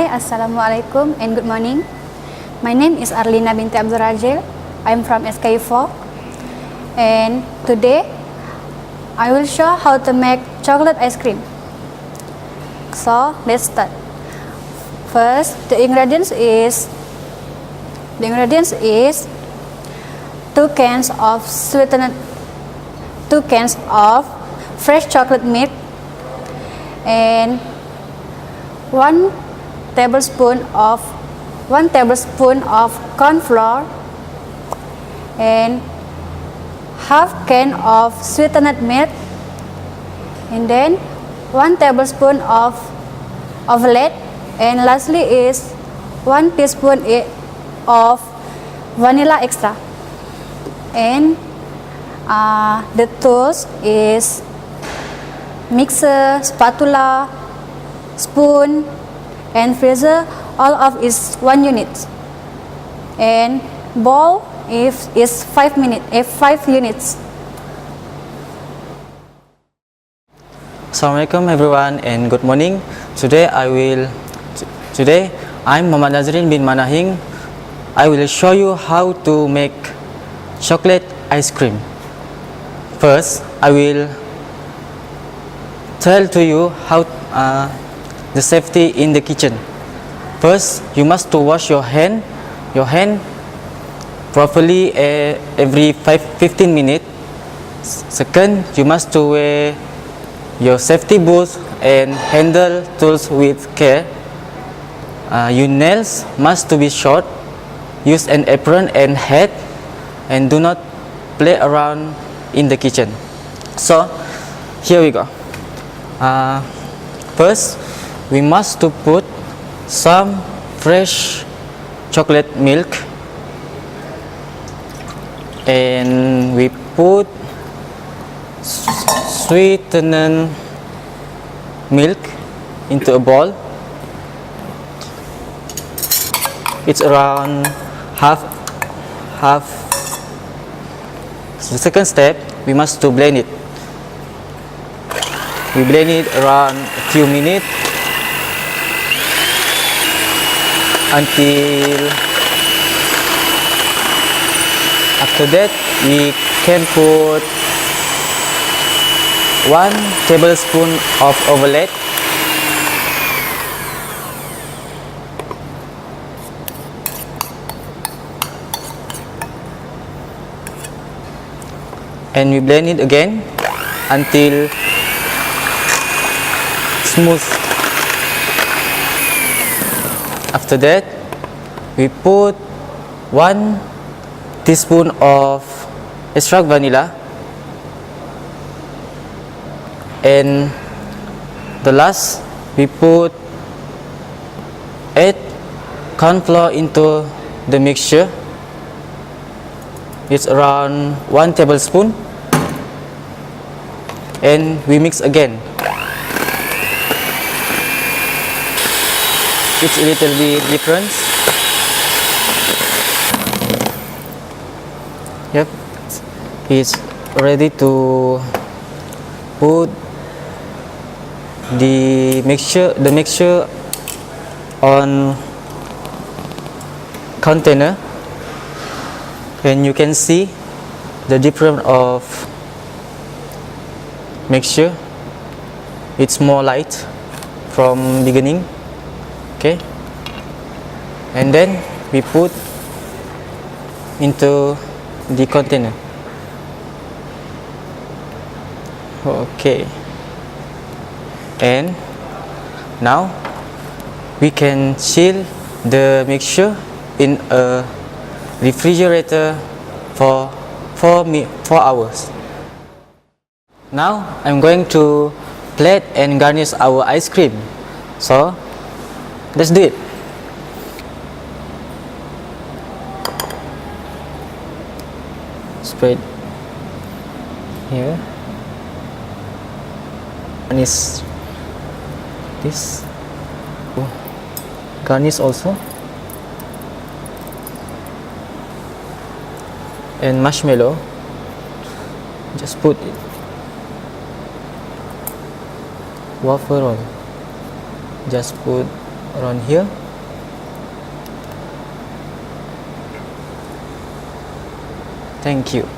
Assalamualaikum and good morning. My name is Arlinah Binti Abdul Rajel. I am from SKU4 and today I will show how to make chocolate ice cream. So let's start. First, the ingredients is 2 cans of sweetened 2 cans of fresh chocolate milk and 1 tablespoon of corn flour and half can of sweetened milk, and then 1 tablespoon of omelette, and lastly is 1 teaspoon of vanilla extra. And the tools is mixer, spatula, spoon, and freezer. All of is 1 unit, and bowl is 5 units. Assalamualaikum everyone and good morning. Today I'm Mohd Nazri bin Manahing. I will show you how to make chocolate ice cream. First, I will tell to you how the safety in the kitchen. First, you must to wash your hand properly every 15 minutes. Second, you must to wear your safety boots and handle tools with care. Your nails must to be short. Use an apron and hat, and do not play around in the kitchen. So here we go. First, we must to put some fresh chocolate milk, and we put sweetened milk into a bowl. It's around half. So the second step, we must to blend it. We blend it around a few minutes until after that we can put 1 tablespoon of omelette, and we blend it again until smooth. After that, we put 1 teaspoon of extract vanilla, and the last we put 8 corn flour into the mixture. It's around 1 tablespoon, and we mix again. It's a little bit different. Yep, it's ready to put the mixture on container, and you can see the difference of mixture. It's more light from beginning. Okay, and then we put into the container. Okay, and now we can chill the mixture in a refrigerator for 4 hours. Now I'm going to plate and garnish our ice cream. So let's do it. Spread here. Garnish this. Garnish also. And marshmallow. Just put it. Wafer roll. Just put around here. Thank you.